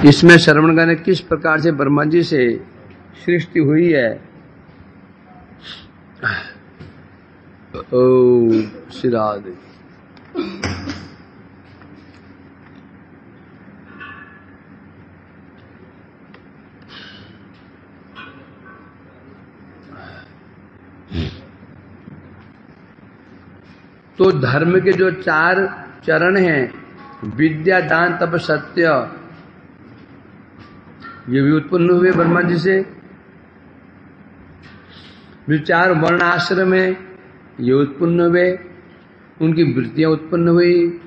इसमें श्रवणगण किस प्रकार से ब्रह्मा जी से सृष्टि हुई है। ओ श्री राधे। तो धर्म के जो 4 चरण हैं, विद्या, दान, तप, सत्य, ये भी उत्पन्न हुए ब्रह्मा जी से। जो 4 वर्ण आश्रम है, ये उत्पन्न हुए, उनकी वृत्तियां उत्पन्न हुई।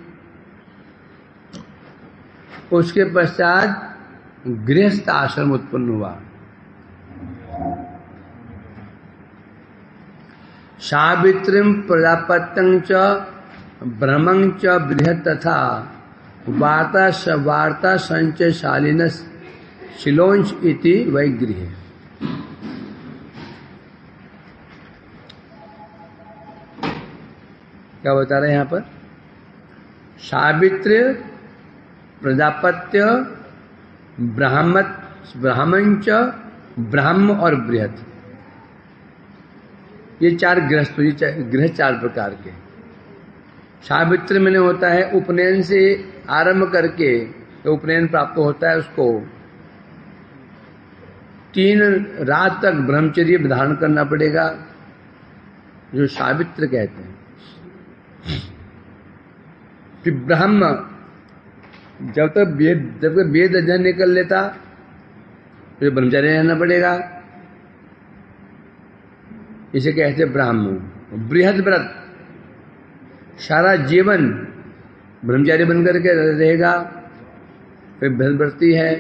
उसके पश्चात गृहस्थ आश्रम उत्पन्न हुआ। सावित्रीम प्रजापत्यं च ब्रह्मं च बृहत् तथा वार्ता संचयशालिन शिलोंच इति वैगृह। क्या बता रहे हैं यहां पर? सावित्री, प्रजापत्य, ब्राह्मण च ब्राह्म और बृहत्, ये 4 गृहस्थ, ये गृह 4 प्रकार के। सावित्री मैंने होता है उपनयन से आरंभ करके, तो उपनयन प्राप्त होता है उसको 3 रात तक ब्रह्मचर्य धारण करना पड़ेगा, जो सावित्र कहते हैं। फिर ब्राह्म जब तक वेद अध्ययन नहीं कर लेता तो ब्रह्मचर्य रहना पड़ेगा, इसे कहते ब्राह्मण। बृहद व्रत सारा जीवन ब्रह्मचारी बनकर के रहेगा, फिर बृहद व्रती है।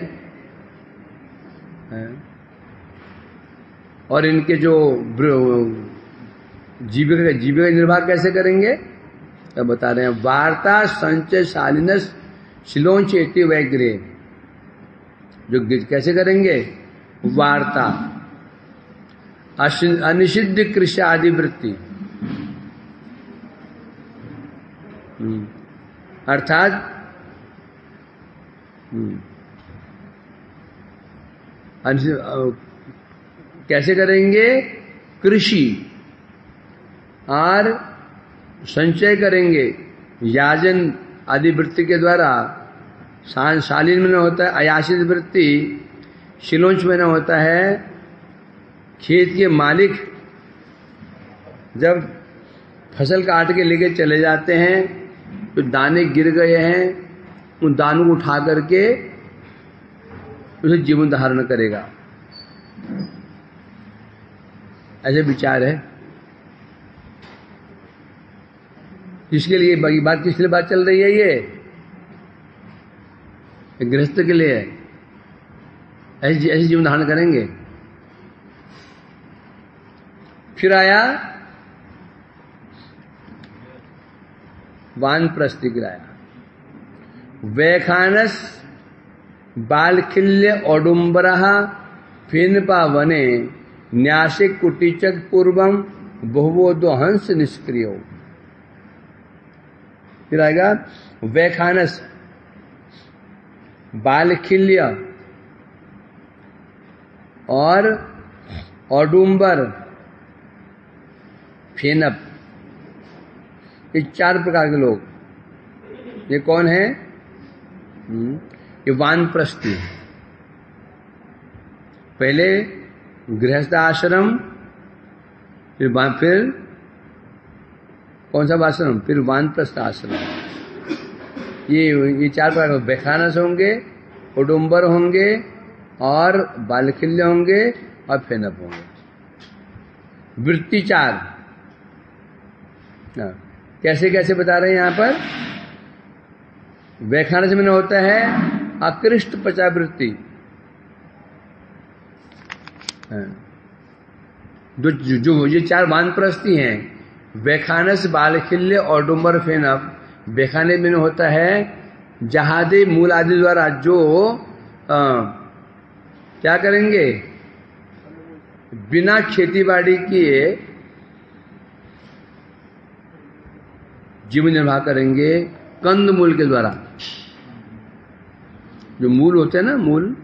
और इनके जो जीविका निर्वाह कैसे करेंगे तब बता रहे हैं। वार्ता संचय शालिनस शिलोंच एति वैग्रे, जो कैसे करेंगे? वार्ता, अनिषिद्ध कृषि आदि वृत्ति, अर्थात कैसे करेंगे? कृषि और संचय करेंगे याजन आदि वृत्ति के द्वारा। शालीन में होता है अयाचित वृत्ति, शिलोंच में होता है खेत के मालिक जब फसल काट के लेके चले जाते हैं तो दाने गिर गए हैं, उन दानों को उठा करके उसे जीवन धारण करेगा, ऐसे विचार है। किसके लिए बात, किस लिए बात चल रही है? ये गृहस्थ के लिए है, ऐसे जीवन धारण करेंगे। फिर आया वानप्रस्थी गिराया। वैखानस बालखिल्य औडुम्बरः फेनपा वने न्यासिक कुटीचक पूर्वम बहुवोदो हंस निष्क्रियो। फिर आएगा वैखानस बालखिल्य और औडुम्बर फेनप, ये 4 प्रकार के लोग। ये कौन है? ये वानप्रस्थी। पहले गृहस्थ आश्रम, फिर कौन सा आश्रम? फिर वानप्रस्थ आश्रम। ये 4 प्रकार के वैखानस होंगे, औडुम्बर होंगे और बालखिल्य होंगे और फेनप होंगे। वृत्ति 4 कैसे कैसे बता रहे हैं यहां पर? वैखानस में होता है अकृष्ट पचावृत्ति, जो ये 4 वानप्रस्थी हैं, वैखानस, बालखिल्य, औडुम्बर, फेनप। वैखानस में होता है जहादे मूल आदि द्वारा जो क्या करेंगे? बिना खेतीबाड़ी किए जीवन निर्वाह करेंगे, कंद मूल के द्वारा। जो मूल होते हैं ना, मूल,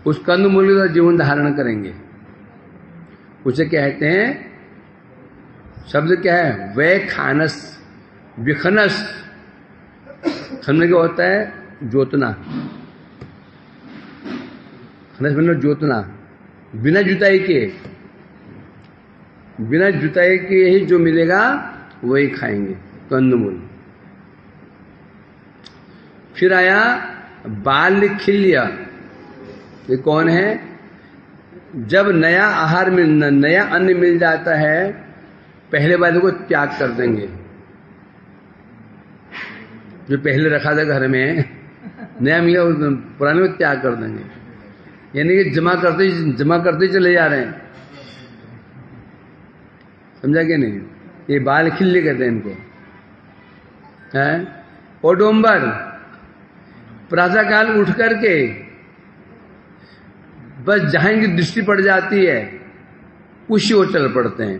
उस कंद मूल के द्वारा जीवन धारण करेंगे। उसे कहते हैं, शब्द क्या है, वै खानस, विखनस। खनन क्या होता है, जोतना। खनस मतलब जोतना, बिना जुताई के, बिना जुताई के ही जो मिलेगा वही खाएंगे, कंदमूल। फिर आया बाल्य खिल्य। ये कौन है, जब नया आहार नया अन्न मिल जाता है, पहले वाले को त्याग कर देंगे। जो पहले रखा था घर में, नया मिला पुराने में त्याग कर देंगे। यानी कि जमा करते चले जा रहे हैं। समझा कि नहीं? ये बाल खिल्ले कहते हैं इनको, है। ओडोम्बर, प्रातः काल उठ करके बस जहां की दृष्टि पड़ जाती है उसी ओर चल पड़ते हैं।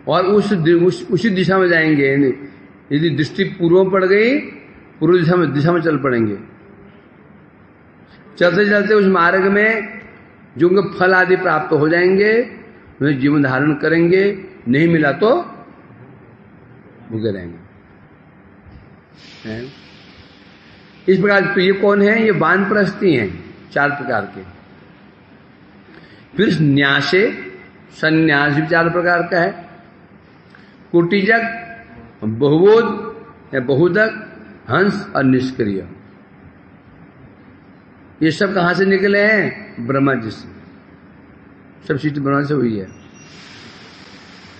और उसी दिशा में जाएंगे। यदि दृष्टि पूर्व पड़ गई, पूर्व दिशा में चल पड़ेंगे। चलते चलते उस मार्ग में जो उनके फल आदि प्राप्त हो जाएंगे, उन्हें जीवन धारण करेंगे। नहीं मिला तो भूखे रहेंगे। इस प्रकार तो ये कौन है, ये वानप्रस्थी हैं, 4 प्रकार के। फिर न्यासे, संन्यास भी 4 प्रकार का है। कुटीजक, बहुबोध या बहुदक, हंस और निष्क्रिय। ये सब कहां से निकले हैं, ब्रह्मा जी से। सब सृष्टि ब्रह्मा से हुई है।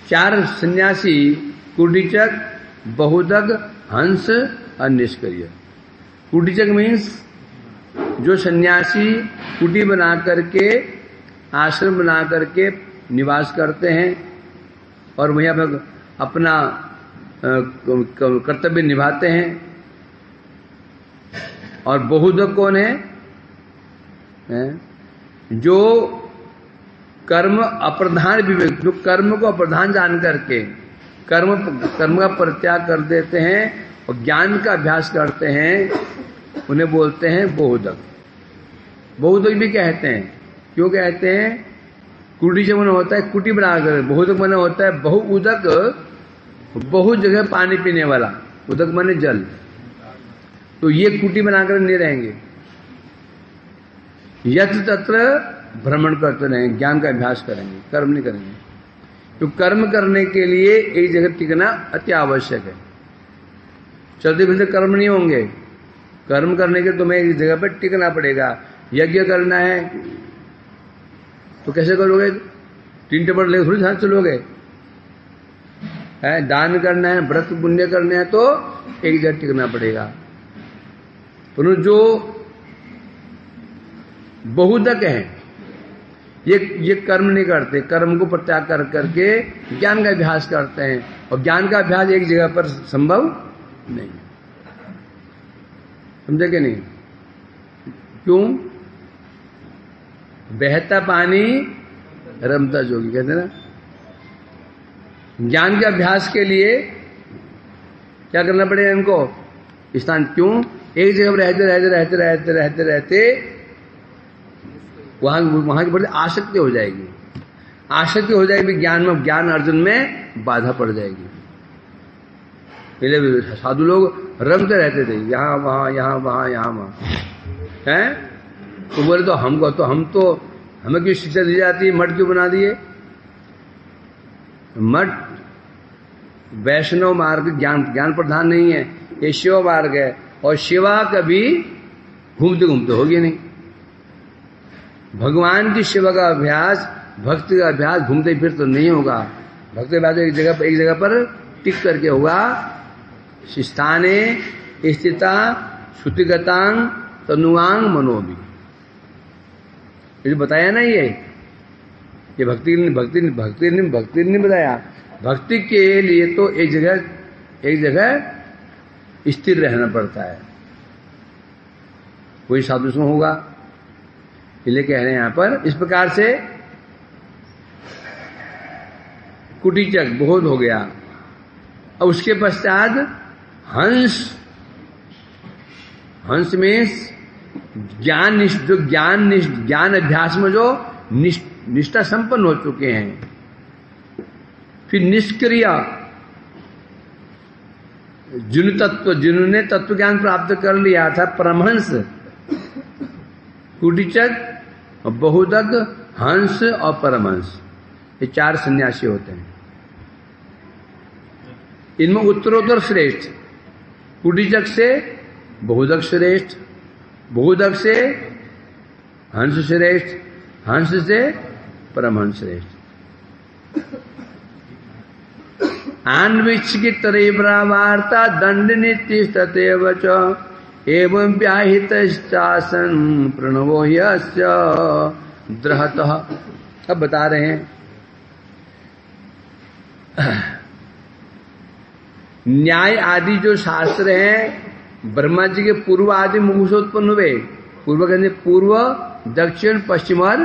4 सन्यासी, कुटीचक, बहुदक, हंस और निष्क्रिय। कुटीचक मीन्स जो सन्यासी कुटी बना करके, आश्रम बना करके निवास करते हैं और वहीं पर अपना कर्तव्य निभाते हैं। और बहुदक कौन है, जो कर्म अप्रधान विवेक, जो कर्म को अप्रधान जान करके कर्म का परित्याग कर देते हैं और ज्ञान का अभ्यास करते हैं, उन्हें बोलते हैं बहुदक। बहुदक भी कहते हैं। क्यों कहते हैं, कुटी से मन होता है कुटी बनाकर, बहुदक मन होता है बहुउदक, बहु जगह पानी पीने वाला। उदक माने जल। तो ये कुटी बनाकर नहीं रहेंगे, यत्र तत्र भ्रमण करते रहेंगे, ज्ञान का अभ्यास करेंगे, कर्म नहीं करेंगे। तो कर्म करने के लिए एक जगह टिकना अति आवश्यक है। चलते फिरते कर्म नहीं होंगे। कर्म करने के तुम्हें एक जगह पर टिकना पड़ेगा। यज्ञ करना है तो कैसे करोगे, 3 टेबल लेकर थोड़ी साथ चलोगे। दान करना है, व्रत पुण्य करने हैं तो एक जगह टिकना पड़ेगा। परंतु जो बहुदक है, ये कर्म नहीं करते, कर्म को परित्याग कर करके ज्ञान का अभ्यास करते हैं। और ज्ञान का अभ्यास एक जगह पर संभव नहीं। समझे कि नहीं? क्यों? बहता पानी रमता जोगी, कहते ना। ज्ञान के अभ्यास के लिए क्या करना पड़ेगा इनको, स्थान। क्यों? एक जगह पर रहते रहते रहते रहते रहते रहते वहां की बड़ी आसक्ति हो जाएगी। आसक्ति हो जाएगी ज्ञान अर्जन में बाधा पड़ जाएगी। पहले साधु लोग रमते रहते थे, यहां वहां यहां वहां यहां वहां, हैं? तो बोले तो हमें क्यों शिक्षा दी जाती है, मठ क्यों बना दिए? मठ वैष्णव मार्ग ज्ञान प्रधान नहीं है, ये शिव मार्ग है। और शिवा कभी घूमते घूमते होगी नहीं। भगवान की सेवा का अभ्यास, भक्ति का अभ्यास घूमते फिर तो नहीं होगा। भक्ति का अभ्यास एक जगह पर टिक करके होगा। स्थाने स्थिता श्रुतिगतांग तनुआंग मनोबी, ये बताया ना। ये भक्ति नहीं बताया। भक्ति के लिए तो एक जगह स्थिर रहना पड़ता है। कोई साधु में होगा, इसलिए कह रहे हैं यहां पर इस प्रकार से कुटीचक बहुत हो गया। अब उसके पश्चात हंस हंस में ज्ञान, जो ज्ञान अभ्यास में जो निष्ठा संपन्न हो चुके हैं। फिर निष्क्रिय, जिन्होंने तत्व ज्ञान प्राप्त कर लिया था, परमहंस, कुटीचक, बहुदक, हंस और परमहंस, ये 4 सन्यासी होते हैं। इनमें उत्तरोत्तर श्रेष्ठ, कुटीचक से बहुदक श्रेष्ठ, बहुदक से हंस श्रेष्ठ, हंस से परमहंस श्रेष्ठ। आन्वीक्षितरेव वार्ता दंड नितिष्ठतेव च एवं व्याहितश्चासन प्रणवो ह्यस्य द्रहतः। अब बता रहे हैं न्याय आदि जो शास्त्र हैं, ब्रह्मा जी के पूर्व आदि मुख से उत्पन्न हुए। पूर्व कहते पूर्व, दक्षिण, पश्चिम और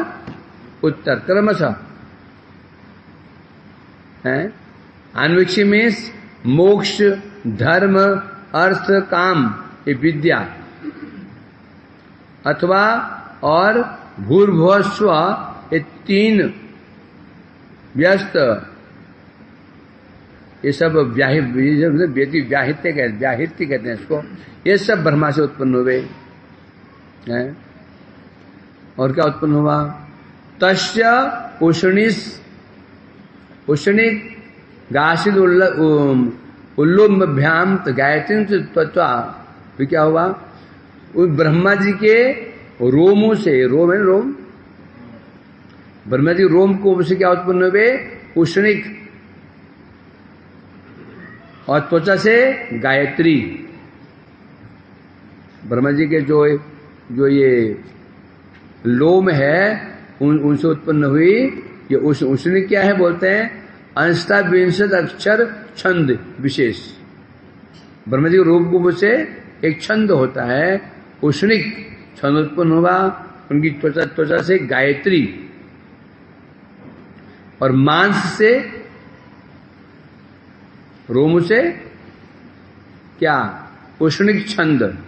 उत्तर क्रमशः है। अन्वीक्षी मीन्स मोक्ष, धर्म, अर्थ, काम, ये विद्या, अथवा और भूर्भुव स्व, ये 3 व्यस्त, ये सब व्याहित्य कहते हैं इसको। ये सब ब्रह्मा से उत्पन्न हुए हैं। और क्या उत्पन्न हुआ? तस्य उष्णिक गासिद उल्लोभ्याम गायत्री त्वचा। फिर क्या हुआ? उस ब्रह्मा जी के रोमों से, रोम है रोम, ब्रह्मा जी रोम को से क्या उत्पन्न हुए? उष्णिक, और त्वचा से गायत्री। ब्रह्मा जी के जो ये लोम है उनसे उत्पन्न हुई। ये उष्णिक क्या है बोलते हैं? अंशता-विंशत अक्षर छंद विशेष। ब्रह्मा जी के रूप से एक छंद होता है, उष्णिक छंद उत्पन्न हुआ। उनकी त्वचा से गायत्री, और मांस से, रोम से क्या? उष्णिक छंद।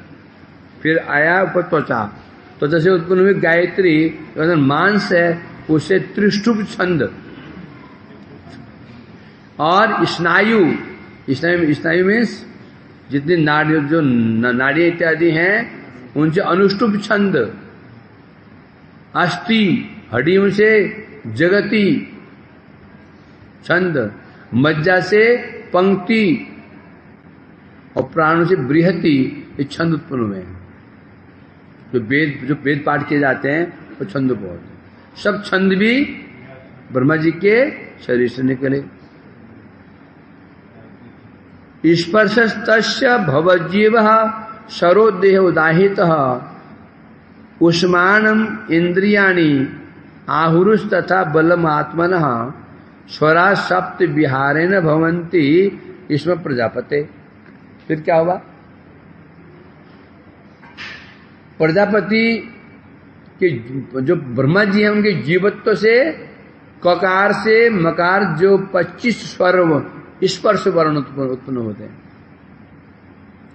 फिर आया ऊपर त्वचा से उत्पन्न हुई गायत्री, मांस है उससे त्रिष्टुप छंद। और स्नायु मीन्स जितनी नाड़ी, जो नाड़ी इत्यादि हैं उनसे अनुष्टुप छंद। अस्थि, हड्डियों से जगति छंद। मज्जा से पंक्ति, और प्राणों से बृहति, ये छंद उत्पन्न हुए हैं। जो वेद पाठ किए जाते हैं वो छंद बहुत है। सब छंद भी ब्रह्मा जी के शरीर से निकले। स्पर्शस्तस्य भवजीवः सरोदेह उदाहितः उष्माणं इंद्रियाणि आहुरुस्तथा बलम आत्मनः स्वरा सप्त विहारेण भवन्ति इसमें प्रजापते। फिर क्या हुआ? प्रजापति के जो ब्रह्मा जी हैं उनके जीवत्व से, ककार से मकार, जो 25 स्वर स्पर्श वर्ण उत्पन्न होते हैं।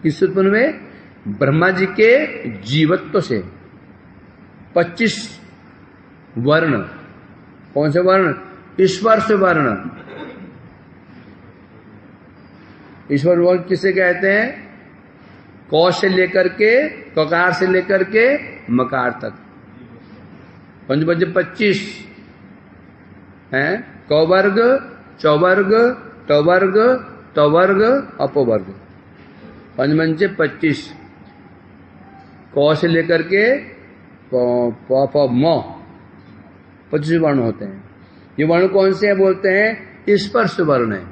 किस उत्पन्न हुए? ब्रह्मा जी के जीवत्व से 25 वर्ण। कौन से वर्ण? स्पर्श वर्ण। ईश्वर वर्ण किसे कहते हैं? कौ से लेकर के, ककार से लेकर के मकार तक, 25 हैं। कौवर्ग, चौवर्ग, टवर्ग, तवर्ग, अपवर्ग, 25। कौ से लेकर के म 25 वर्ण होते हैं। ये वर्ण कौन से हैं बोलते हैं? स्पर्श वर्ण है।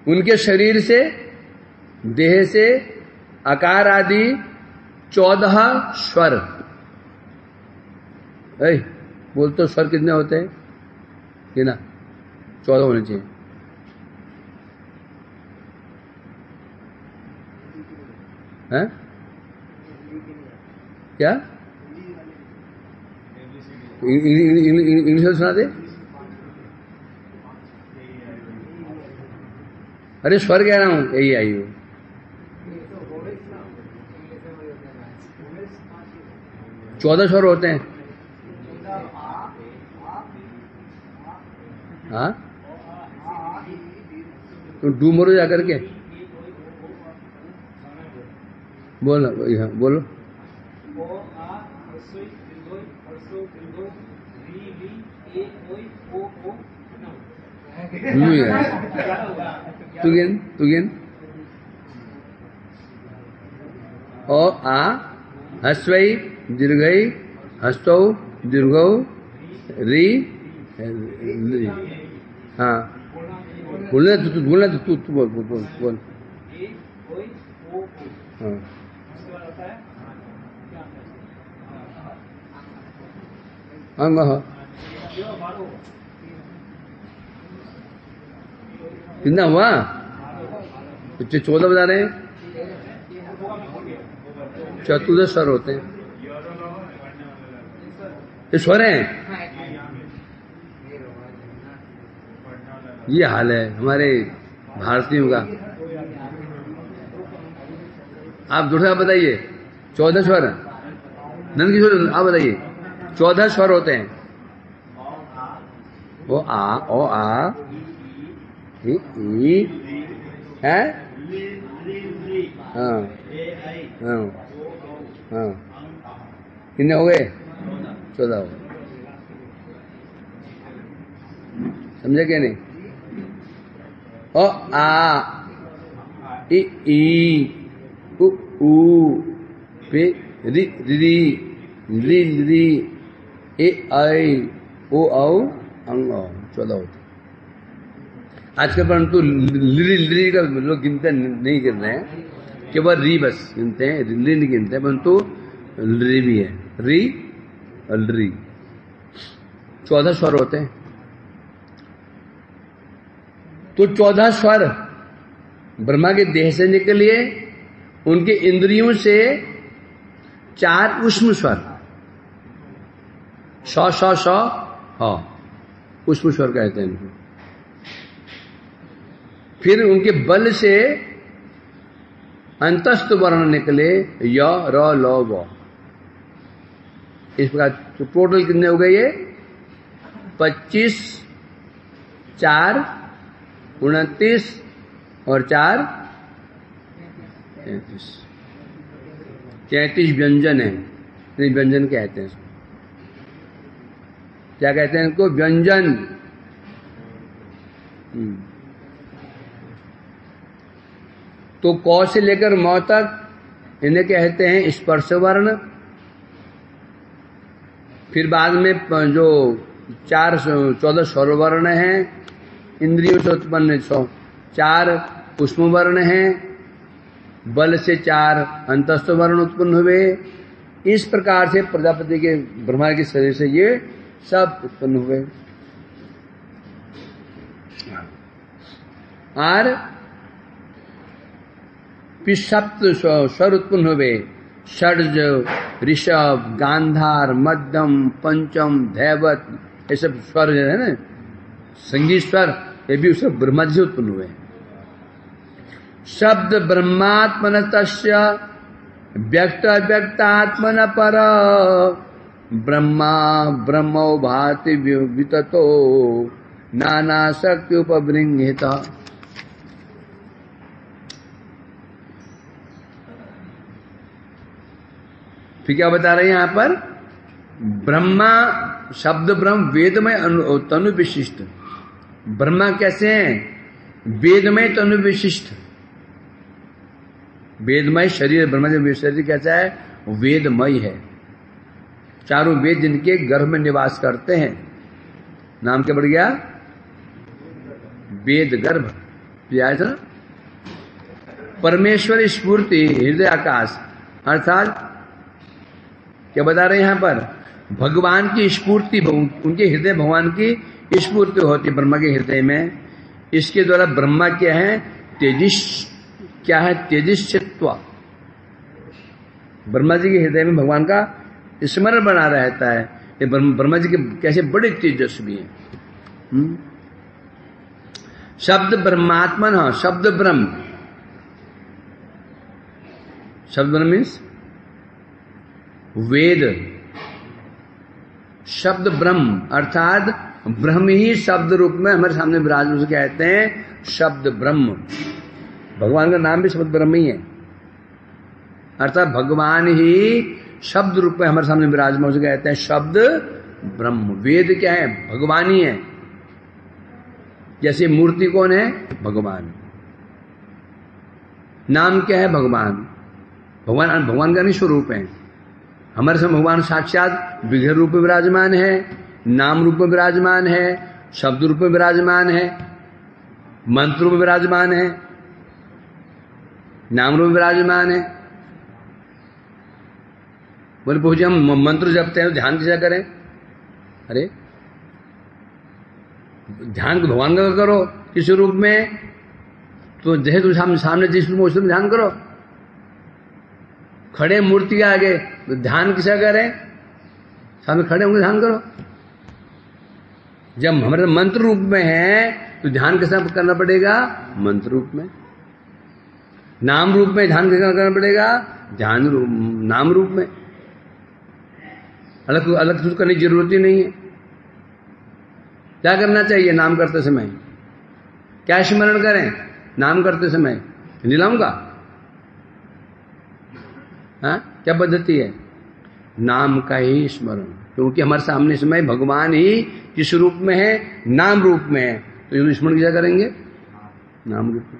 उनके शरीर से, देह से आकार आदि 14 स्वर। बोल तो स्वर कितने होते हैं? ये ना 14 होने चाहिए। हैं? क्या इंग्लिश में सुना दे? अरे स्वर कह रहा हूं, यही आई हो। 14 स्वर होते हैं। हाँ, तो डूब मरो जा करके बोलो। हाँ बोलो। तू गिन। ओ आ हस्वई दीर्घई हस्तौ दीर्घौ री। हाँ बोलना तू बोल। हाँ अंग कितना हुआ? 14 बता रहे हैं। चतुर्दश स्वर होते हैं। ये स्वर हैं। ये हाल है हमारे भारतीयों का। आप दूसरा बताइए। 14 स्वर नंद किशोर, आप बताइए। 14 स्वर होते हैं। ओ आ ई है। हाँ हाँ हाँ, कितने हो गए? 14 हो गए। समझे क्या नहीं? ओ आ ई उ पे री ए आई ओ औ अंग 14 होते। आजकल परंतु लिरी का लोग गिनते नहीं गिन रहे हैं, केवल री बस गिनते हैं, ली नहीं गिनते, परंतु री भी है। री और री 14 स्वर होते हैं। तो 14 स्वर ब्रह्मा के देह से निकलिए, उनके इंद्रियों से 4 उष्म स्वर श हाँ उष्म स्वर कहते हैं इनको। फिर उनके बल से अंतस्थ वर्ण निकले य र ल व। इस प्रकार तो टोटल कितने हो गए ये? 25 4 29 और 4 33 व्यंजन है। व्यंजन कहते हैं इसको। क्या कहते हैं इनको? व्यंजन। तो क से लेकर म तक इन्हें कहते हैं स्पर्श वर्ण। फिर बाद में जो 14 स्वर वर्ण हैं, इंद्रियों से उत्पन्न 4 उष्म वर्ण हैं, बल से 4 अंतस्थ वर्ण उत्पन्न हुए। इस प्रकार से प्रजापति के ब्रह्मा के शरीर से ये सब उत्पन्न हुए। और फिर सप्त स्वर उत्पन्न हुए। षड्ज, ऋषभ, गांधार, मध्यम, पंचम, धैवत, ये सब स्वर जो है ना, संगीत स्वर, ये भी सब ब्रह्मा जी से उत्पन्न हुए। शब्द ब्रह्मात्मन तस्य व्यक्त व्यक्तात्मन पर ब्रह्मा ब्रह्मो भाति विततो नाना शक्ति उपबृंहित। फिर क्या बता रहे हैं यहां पर? ब्रह्मा शब्द ब्रह्म वेदमय तनु विशिष्ट। ब्रह्मा कैसे हैं? वेदमय तनु विशिष्ट। वेदमय शरीर, ब्रह्मा का शरीर कैसा है? वेदमय है। चारों वेद जिनके गर्भ में निवास करते हैं। नाम क्या बढ़ गया? वेद गर्भ। था परमेश्वर स्फूर्ति हृदय आकाश, अर्थात क्या बता रहे हैं यहां पर? भगवान की स्फूर्ति, उनके हृदय भगवान की स्फूर्ति होती है ब्रह्मा के हृदय में। इसके द्वारा ब्रह्मा क्या है? क्या है? तेजस्वित्व। ब्रह्मा जी के हृदय में भगवान का स्मरण बना रहता है। ये ब्रह्मा जी के कैसे बड़े तेजस्वी हैं। शब्द ब्रह्मात्मन, हाँ शब्द ब्रह्म। शब्द ब्रह्म मीन्स वेद, शब्द ब्रह्म अर्थात ब्रह्म ही शब्द रूप में हमारे सामने विराजमान, उसे कहते हैं शब्द ब्रह्म। भगवान का नाम भी शब्द ब्रह्म ही है, अर्थात भगवान ही शब्द रूप में हमारे सामने विराजमान, उसे कहते हैं शब्द ब्रह्म। वेद क्या है? भगवान ही है। जैसे मूर्ति कौन है? भगवान। नाम क्या है? भगवान। भगवान का नहीं स्वरूप है। हमारे सामने भगवान साक्षात विग्रह रूप में विराजमान है, नाम रूप में विराजमान है, शब्द रूप में विराजमान है, मंत्र रूप में विराजमान है, नाम रूप में विराजमान है। बोले पूछे हम मंत्र जपते हैं तो ध्यान कैसे करें? अरे ध्यान को भगवान का करो किस रूप में, तो जैसे तुम सामने जिस रूप में उस रूप में ध्यान करो। खड़े मूर्ति के आगे तो ध्यान किसा करें? सामने खड़े होंगे ध्यान करो। जब हमारे मंत्र रूप में है तो ध्यान कैसा करना पड़ेगा? मंत्र रूप में। नाम रूप में ध्यान कैसा करना पड़ेगा? ध्यान रूप, नाम रूप में। अलग अलग कुछ करने की जरूरत ही नहीं है। क्या करना चाहिए नाम करते समय? क्या स्मरण करें नाम करते समय? नीलाम का हाँ क्या पद्धति है? नाम का ही स्मरण, क्योंकि हमारे सामने समय भगवान ही किस रूप में है? नाम रूप में है। तो स्मरण क्या करेंगे? नाम रूप में।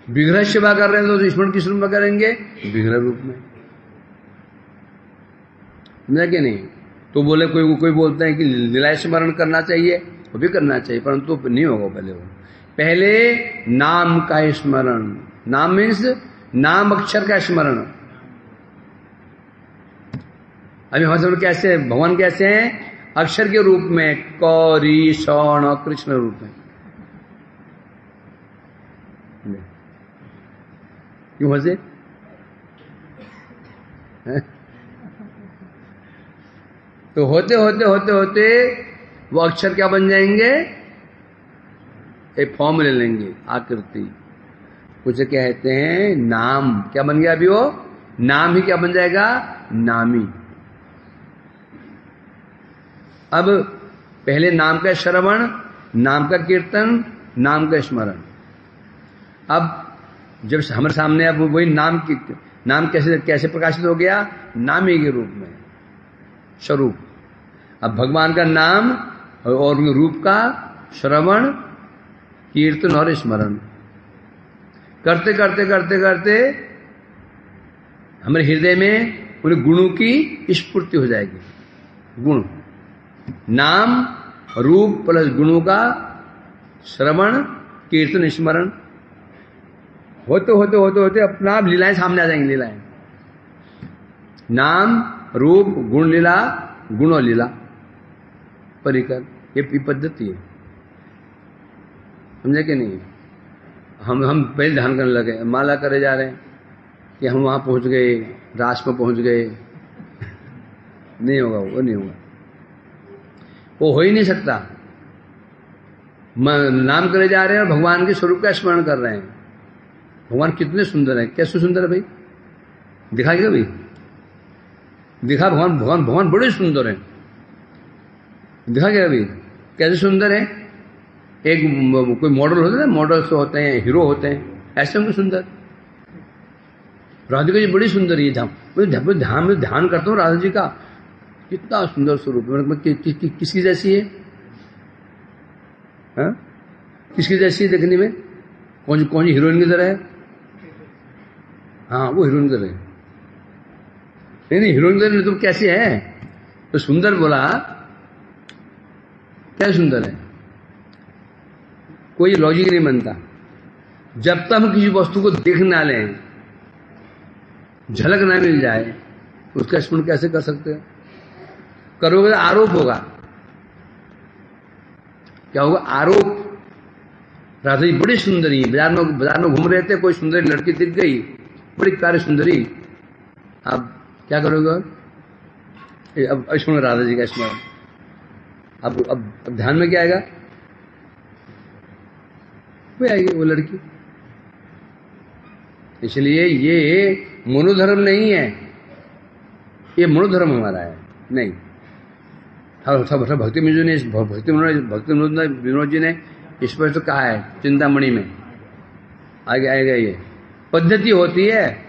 विग्रह सेवा कर रहे हैं तो स्मरण किस रूप में करेंगे? विग्रह रूप में। समझा कि नहीं? तो बोले कोई बोलते हैं कि लीला स्मरण करना चाहिए, वो भी करना चाहिए, परंतु नहीं होगा। पहले नाम का स्मरण। नाम मीन्स नाम अक्षर का स्मरण। अभी हमारे सामने कैसे भगवान कैसे हैं? अक्षर के रूप में, कौरी शौण और कृष्ण रूप में। क्यों हंसे? तो होते होते होते होते वो अक्षर क्या बन जाएंगे? एक फॉर्म ले लेंगे, आकृति। उसे कहते हैं नाम। क्या बन गया अभी वो? नाम ही क्या बन जाएगा? नामी। अब पहले नाम का श्रवण, नाम का कीर्तन, नाम का स्मरण। अब जब हमारे सामने अब वही नाम कैसे प्रकाशित हो गया? नामी के रूप में, स्वरूप। अब भगवान का नाम और रूप का श्रवण, कीर्तन और स्मरण करते करते करते करते हमारे हृदय में उन गुणों की स्फूर्ति हो जाएगी। गुण, नाम रूप प्लस गुणों का श्रवण, कीर्तन, स्मरण होते होते होते होते अपना आप लीलाएं सामने आ जाएंगी। लीलाएं, नाम रूप गुण लीला, गुण और लीला परिकर, ये पद्धति है। समझे कि नहीं? हम पहले ध्यान करने लगे, माला करे जा रहे हैं कि हम वहां पहुंच गए, रास में पहुंच गए। नहीं होगा, वो नहीं होगा, वो हो ही नहीं सकता। नाम करे जा रहे हैं और भगवान के स्वरूप का स्मरण कर रहे हैं। भगवान कितने सुंदर है, कैसे सुंदर है भाई? दिखा क्या भाई? दिखा भगवान बड़े सुंदर है। दिखा क्या भाई कैसे सुंदर है? एक कोई मॉडल होते हैं, मॉडल्स होते हैं, हीरो होते हैं, ऐसे होंगे सुंदर। राधिका जी बड़ी सुंदर है। ध्यान करता हूँ राधा जी का, कितना सुंदर स्वरूप। किसकी जैसी है? हाँ? किसकी जैसी है देखने में? कौन सी हीरोइन की तरह है? हाँ, वो हीरोइन की तरह है। नहीं हीरोइन की तरह तुम कैसी है? तो सुंदर बोला, क्या सुंदर है? कोई लॉजिक नहीं बनता। जब तक हम किसी वस्तु को देख ना लें, झलक ना मिल जाए, उसका स्मरण कैसे कर सकते हो? करोगे तो आरोप होगा। क्या होगा? आरोप। राधा जी बड़ी सुंदरी, बाजार में घूम रहे थे, कोई सुंदरी लड़की दिख गई, बड़ी प्यारी सुंदरी। अब क्या करोगे? अब सुनो राधा जी का स्मरण। अब ध्यान में क्या आएगा? वो आएगी वो लड़की। इसलिए ये मनोधर्म नहीं है, ये मनोधर्म हमारा है। नहीं, भक्ति विनोद जी ने स्पष्ट कहा है चिंतामणि में। आगे आएगा ये पद्धति होती है,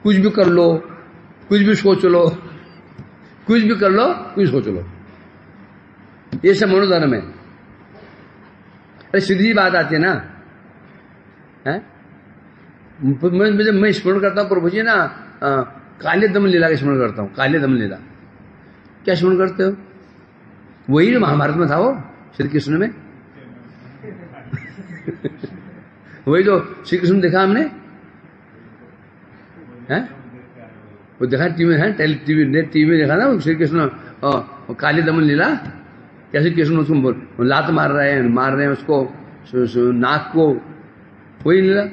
कुछ भी कर लो, कुछ भी सोच लो, कुछ भी कर लो, कुछ सोच लो, ये सब मनोधर्म है। अरे सीधी बात आती है ना, है? मैं स्मरण करता हूँ प्रभु जी ना, काले दमन लीला का स्मरण करता हूँ। काले दमन लीला क्या स्मरण करते हो? वही जो महाभारत में था वो श्री कृष्ण में वही जो श्री कृष्ण देखा हमने, हैं? वो देखा टीवी है, टीवी में देखा ना वो श्री कृष्ण काली दमन लीला, कैसे कृष्ण उसको लात मार रहे हैं उसको नाक को, वही लीला।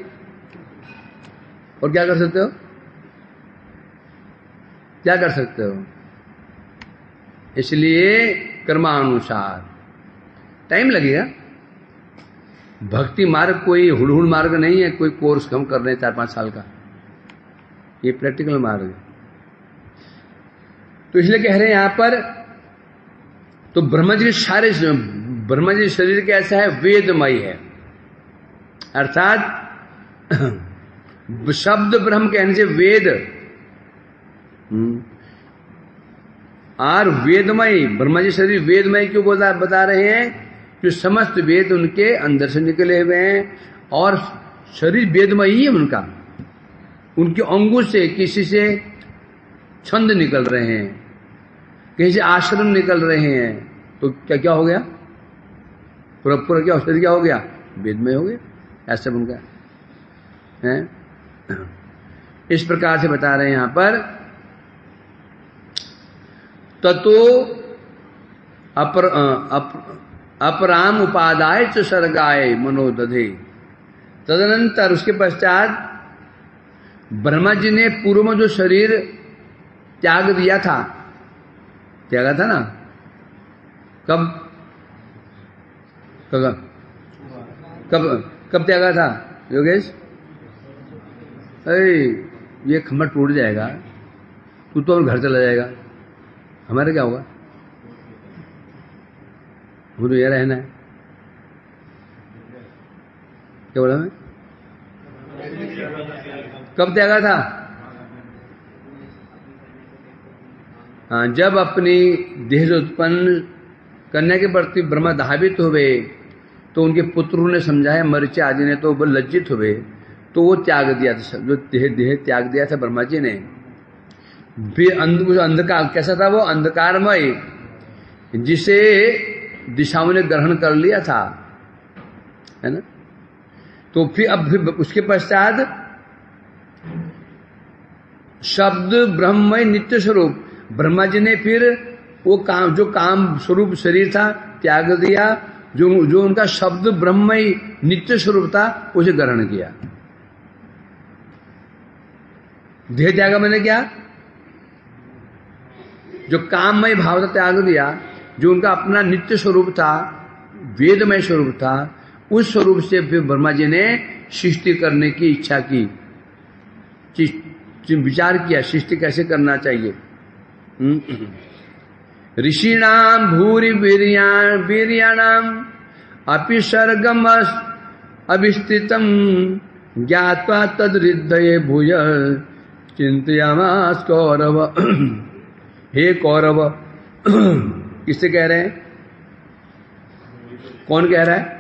और क्या कर सकते हो? क्या कर सकते हो? इसलिए कर्मानुसार टाइम लगेगा। भक्ति मार्ग कोई हुड़हुड़ मार्ग नहीं है, कोई कोर्स हम कर रहे हैं 4-5 साल का, ये प्रैक्टिकल मार्ग है। तो इसलिए कह रहे हैं यहां पर, तो ब्रह्मा जी शरीर कैसा है? वेदमय है, अर्थात शब्द ब्रह्म कहने से वेद और वेदमय, ब्रह्मा जी शरीर वेदमय क्यों बता रहे हैं? जो समस्त वेद उनके अंदर से निकले हुए हैं और शरीर वेदमय ही है उनका। उनके अंगों से किसी से छंद निकल रहे हैं, कहीं से आश्रम निकल रहे हैं, तो क्या क्या हो गया? पूरा क्या शरीर क्या हो गया? वेदमय हो गया, ऐसा उनका है। इस प्रकार से बता रहे हैं यहां पर। ततो अपराम उपादाय च सर्गाय मनोदधे, तदनंतर उसके पश्चात ब्रह्मा जी ने पूर्व में जो शरीर त्याग दिया था, त्यागा था ना, कब त्यागा था योगेश? अरे ये खम्भा टूट जाएगा, तू तो घर चला जाएगा, हमारे क्या होगा? वो तो ये रहना है। क्या बोला मैं? कब त्यागा था? हाँ, जब अपनी देह से उत्पन्न करने के प्रति ब्रह्मा धावित हुए तो उनके पुत्रों ने समझाया, मरीचि आदि ने, तो वो लज्जित हुए, तो वो त्याग दिया था, जो देह त्याग दिया था ब्रह्मा जी ने। अंधकार कैसा था? वो अंधकारमय, जिसे दिशाओं ने ग्रहण कर लिया था, है ना। तो फिर उसके पश्चात शब्द ब्रह्ममय नित्य स्वरूप, ब्रह्मा जी ने फिर वो काम, जो काम स्वरूप शरीर था त्याग दिया, जो उनका शब्द ब्रह्ममय नित्य स्वरूप था उसे ग्रहण किया। देह त्याग मैंने क्या? जो काममय भाव था त्याग दिया, जो उनका अपना नित्य स्वरूप था, वेदमय स्वरूप था, उस स्वरूप से फिर ब्रह्मा जी ने सृष्टि करने की इच्छा की, विचार किया सृष्टि कैसे करना चाहिए। ऋषिणाम भूरि वीर्याणाम अपि सर्गम अभिस्थितम ज्ञात्वा तद्हृदये भूय चिंतयामास कौरव। हे कौरव, किससे कह रहे हैं? कौन कह रहा है?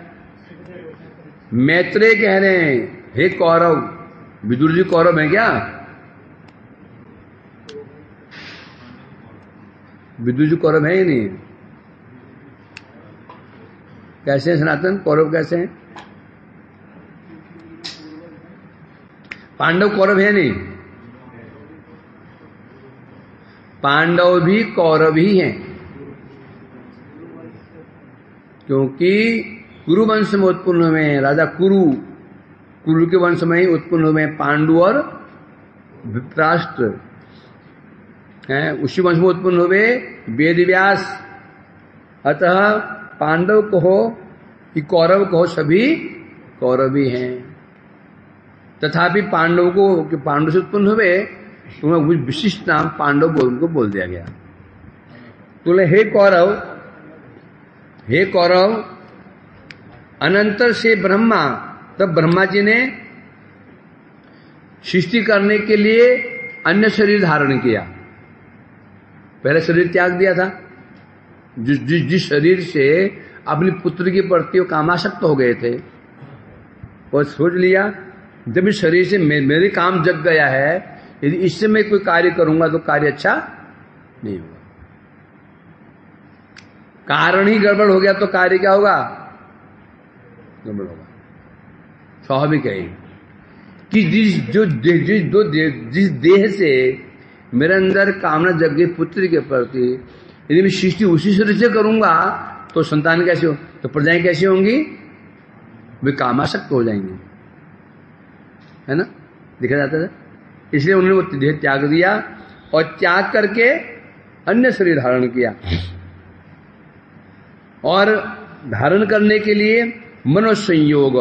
मैत्रेय कह रहे हैं, हे कौरव। विदुर जी कौरव है क्या? विदुर जी कौरव है ही नहीं। कैसे हैं सनातन? कौरव कैसे हैं? पांडव कौरव है नहीं, पांडव भी कौरव ही हैं, क्योंकि कुरु वंश में उत्पन्न हुए हैं। राजा कुरु के वंश में ही उत्पन्न हुए हैं पांडु और धृतराष्ट्र हैं, उसी वंश में उत्पन्न हुए वेद व्यास। अतः पांडव कहो कि कौरव कहो, सभी कौरव ही हैं। तथापि पांडव को पांडव से उत्पन्न हुए तो कुछ विशिष्ट नाम पांडव बोल दिया गया। बोले हे कौरव, अनंतर से ब्रह्मा, तब ब्रह्मा जी ने सृष्टि करने के लिए अन्य शरीर धारण किया। पहले शरीर त्याग दिया था, जिस शरीर से अपनी पुत्र की प्रति वो कामासक्त हो गए थे, और सोच लिया जब इस शरीर से मेरे काम जग गया है, यदि इससे मैं कोई कार्य करूंगा तो कार्य अच्छा नहीं होगा। कारण ही गड़बड़ हो गया तो कार्य क्या होगा? गड़बड़ होगा। स्वाभाविक है कि जिस देह से मेरे अंदर कामना जग गई पुत्र के प्रति, यदि मैं सृष्टि उसी शरीर से करूंगा तो संतान कैसे हो, तो प्रजाएं कैसी होंगी? वे कामासक्त हो जाएंगे, है ना, देखा जाता था। इसलिए उन्होंने वो देह त्याग दिया और त्याग करके अन्य शरीर धारण किया, और धारण करने के लिए मनोसंयोग,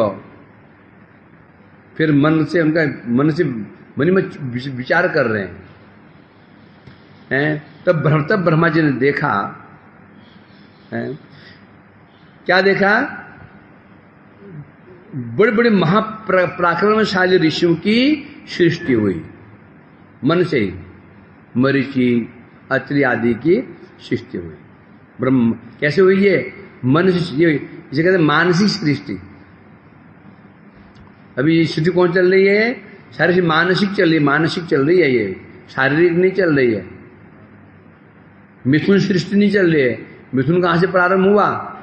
फिर मन में विचार कर रहे हैं। तब ब्रह्मा जी ने देखा, क्या देखा? बड़े बड़े महापराक्रमशाली ऋषियों की सृष्टि हुई, मन से ही मरीचि, अत्रि आदि की सृष्टि हुई। ब्रह्म कैसे हुई? ये मन से, इसे कहते हैं मानसिक सृष्टि। अभी ये सृष्टि कौन चल रही है? सारी मानसिक चल रही है, ये शारीरिक नहीं चल रही है। मिथुन सृष्टि नहीं चल रही है। मिथुन कहां से प्रारंभ हुआ?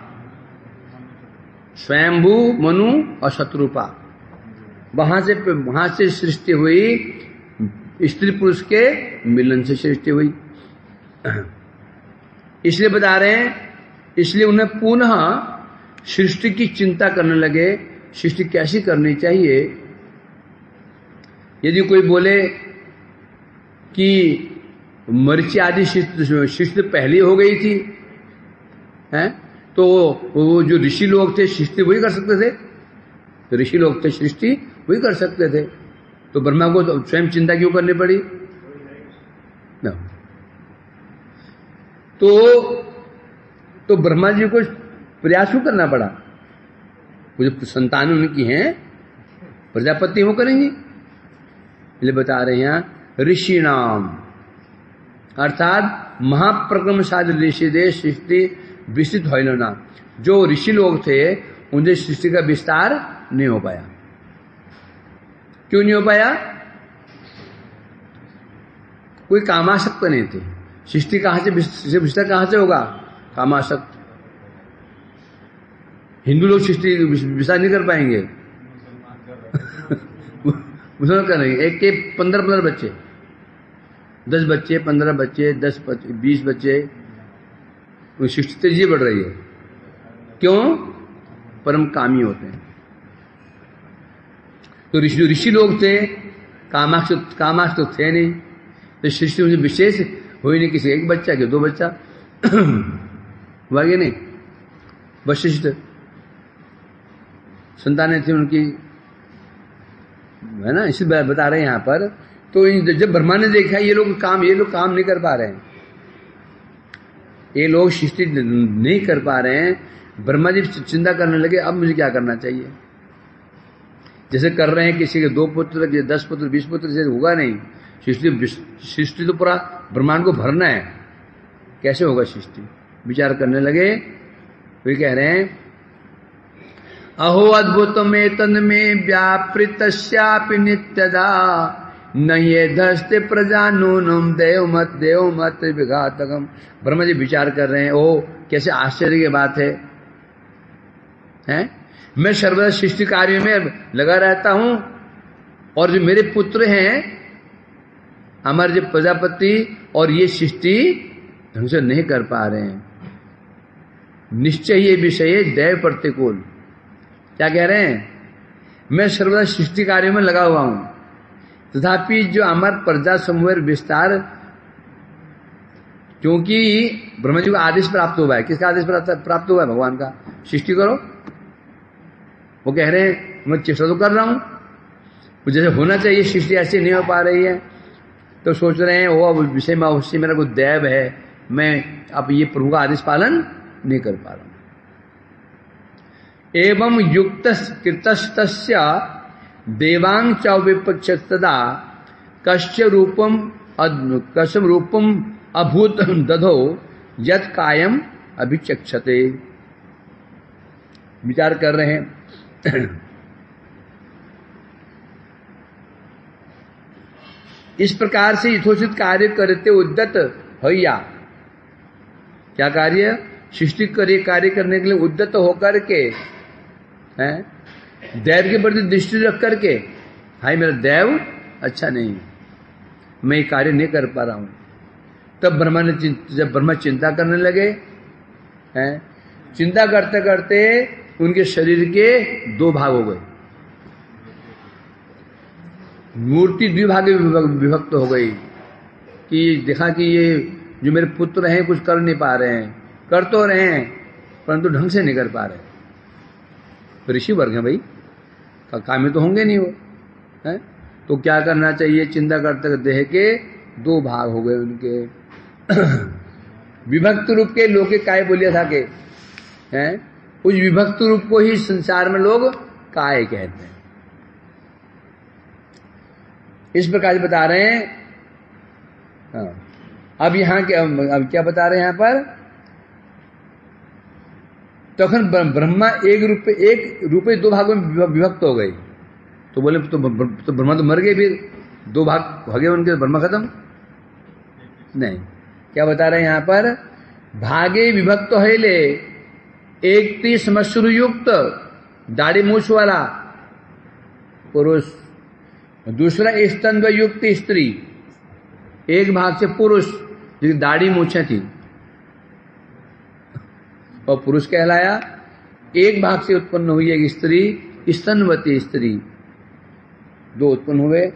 स्वयंभू, मनु और शत्रुपा, वहां से सृष्टि हुई। स्त्री पुरुष के मिलन से सृष्टि हुई। इसलिए बता रहे हैं, इसलिए उन्हें पुनः सृष्टि की चिंता करने लगे, सृष्टि कैसी करनी चाहिए। यदि कोई बोले कि मरीचि आदि सृष्टि पहले हो गई थी, हैं, तो वो जो ऋषि लोग थे सृष्टि वही कर सकते थे, तो ऋषि लोग थे सृष्टि वही कर सकते थे, तो ब्रह्मा को तो स्वयं चिंता क्यों करनी पड़ी? न। तो ब्रह्मा जी को प्रयास क्यों करना पड़ा? वो जो संतान उनकी हैं प्रजापति वो करेंगी। इसलिए बता रहे हैं यहाँ ऋषि नाम, अर्थात महाप्रक्रमशाली ऋषि दे सृष्टि विस्तृत होना। जो ऋषि लोग थे उनसे सृष्टि का विस्तार नहीं हो पाया। क्यों नहीं हो पाया? कोई कामासक्त नहीं थे। सृष्टि कहां से विस्तार कहां से होगा? कामासक्त। हिंदू लोग सृष्टि विस्तार नहीं कर पाएंगे। मुसलमान करेंगे। एक के 15 बच्चे, 10 बच्चे, 15 बच्चे, 10 20 बच्चे, सृष्टि तेजी बढ़ रही है। क्यों? परम कामी होते हैं। तो ऋषि लोग थे, कामाक्ष तो थे नहीं, तो सृष्टि उनसे विशेष हुई नहीं। किसी एक बच्चा के 2 बच्चा वागे नहीं। वशिष्ठ संतानें थी उनकी, है ना, इसी बता रहे हैं यहां पर। तो जब ब्रह्मा ने देखा ये लोग काम नहीं कर पा रहे हैं, ये लोग सृष्टि नहीं कर पा रहे हैं, ब्रह्मा जी चिंता करने लगे अब मुझे क्या करना चाहिए। जैसे कर रहे हैं किसी के 2 पुत्र, 10 पुत्र, 20 पुत्र से होगा नहीं। सृष्टि तो पूरा ब्रह्मांड को भरना है, कैसे होगा सृष्टि? विचार करने लगे। वे कह रहे हैं अहो अद्भुतमें तन में व्यापृतस्यापि नित्यदा न ये धस्ते प्रजा नूनम देव मत विघातकम। ब्रह्मा जी विचार कर रहे हैं, ओ कैसे आश्चर्य की बात है, हैं? मैं सर्वदा सृष्टि कार्य में लगा रहता हूं, और जो मेरे पुत्र हैं हमारे जो प्रजापति, और ये सृष्टि ढंग से नहीं कर पा रहे हैं। निश्चय ये विषय दैव प्रतिकूल। क्या कह रहे हैं? मैं सर्वदा सृष्टि कार्य में लगा हुआ हूं, तथापि जो हमारे प्रजा समूह विस्तार, क्योंकि ब्रह्मा जी को आदेश प्राप्त हुआ है। किसका आदेश प्राप्त हुआ है? भगवान का। सृष्टि करो। वो कह रहे हैं मैं चेष्टा तो कर रहा हूं, जैसे होना चाहिए सृष्टि ऐसी नहीं हो पा रही है। तो सोच रहे हैं वो विषय में अवश्य मेरा कोई दैव है, मैं अब ये प्रभु का आदेश पालन नहीं कर पा रहा हूं। एवं युक्त कृतस्तस्य देवांग च विपक्षतदा कस्य रूपम अभूत दधो यत कायम अभिचक्षते। विचार कर रहे हैं। इस प्रकार से यथोचित कार्य करते उद्यत भैया, क्या कार्य? सृष्टि कार्य करने के लिए उद्यत होकर के, हैं, दैव के प्रति दृष्टि रख करके, भाई मेरा दैव अच्छा नहीं, मैं ये कार्य नहीं कर पा रहा हूं। तब जब ब्रह्मा चिंता करने लगे, हैं, चिंता करते करते उनके शरीर के दो भाग हो गए, मूर्ति द्विभागे विभक्त हो गई। कि देखा कि ये जो मेरे पुत्र हैं कुछ कर नहीं पा रहे हैं, कर तो रहे हैं परंतु ढंग से नहीं कर पा रहे। ऋषि वर्ग है भाई, कामी तो होंगे नहीं वो, है? तो क्या करना चाहिए? चिंता करते देह के दो भाग हो गए उनके। विभक्त रूप के लोग काय बोलिया था के, हैं? उस विभक्त रूप को ही संसार में लोग काय कहते हैं। इस प्रकार बता रहे हैं। हाँ, अब यहां अब क्या बता रहे हैं यहां पर? तखन ब्रह्मा एक रूप दो भागों में विभक्त हो गए। तो बोले तो ब्रह्मा तो मर गए, फिर दो भाग हो गए उनके, ब्रह्मा खत्म नहीं। क्या बता रहे हैं यहां पर? भागे विभक्त है ले, एक ती श्मश्रु युक्त दाढ़ी मूछ वाला पुरुष, दूसरा स्तंभ युक्त स्त्री। एक भाग से पुरुष जिसकी दाढ़ी मूछें थी और पुरुष कहलाया। एक भाग से उत्पन्न हुई एक स्त्री, स्तनवती स्त्री, दो उत्पन्न हुए।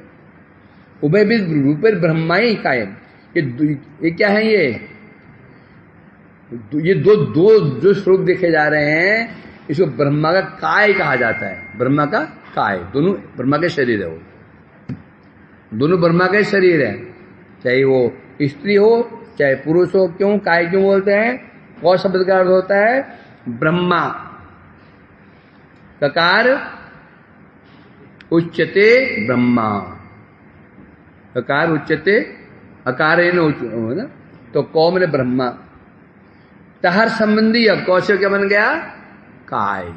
उभय भी रूपे ब्रह्माई कायम। ये क्या है? ये दो जो स्वरूप देखे जा रहे हैं, इसको ब्रह्मा का काय कहा जाता है। ब्रह्मा का काय, दोनों ब्रह्मा के शरीर है, वो दोनों ब्रह्मा का शरीर है, चाहे वो स्त्री हो चाहे पुरुष हो। क्यों काय क्यों बोलते हैं? कौ शब्द का अर्थ होता है ब्रह्मा। ककार उच्चते ब्रह्मा, ककार उच्चते, अकार ना, तो कौ मैंने ब्रह्मा। तहर संबंधी अब कौ से क्या बन गया? काय।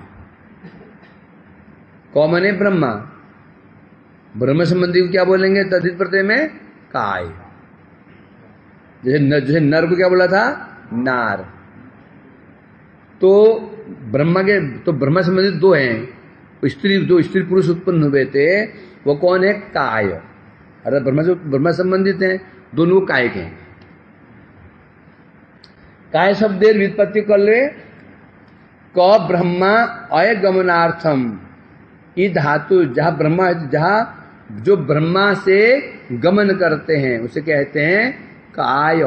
कौ मैंने ब्रह्मा, ब्रह्म संबंधी को क्या बोलेंगे? तद्धित प्रत्यय में काय। जैसे नर को क्या बोला था? नार। तो ब्रह्मा संबंधित दो हैं, स्त्री, दो स्त्री पुरुष उत्पन्न हुए थे, वो कौन है? काय। अरे ब्रह्मा संबंधित हैं, दोनों काय के हैं। काय शब्द व्युत्पत्ति कर ले, क ब्रह्मा अय गमनार्थम। ये धातु जहां ब्रह्मा, जहां जो ब्रह्मा से गमन करते हैं उसे कहते हैं काय।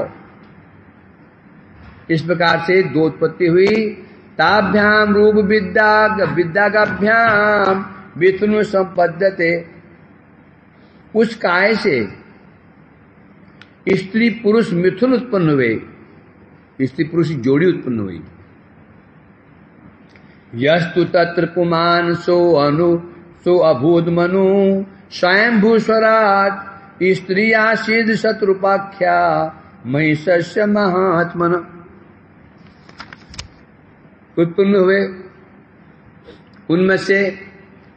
इस प्रकार से दो उत्पत्ति हुई। ताभ्याम रूप विद्यागाभ्याम विष्णु संपद्यते। उस काय से स्त्री पुरुष मिथुन उत्पन्न हुए, स्त्री पुरुष जोड़ी उत्पन्न हुई। यस्तु तत्र पुमान सो अभूत मनु स्वयंभू स्वराट स्त्री आशीद शत्रुपाख्या महिषस्य महात्मन। उत्पन्न हुए उनमें से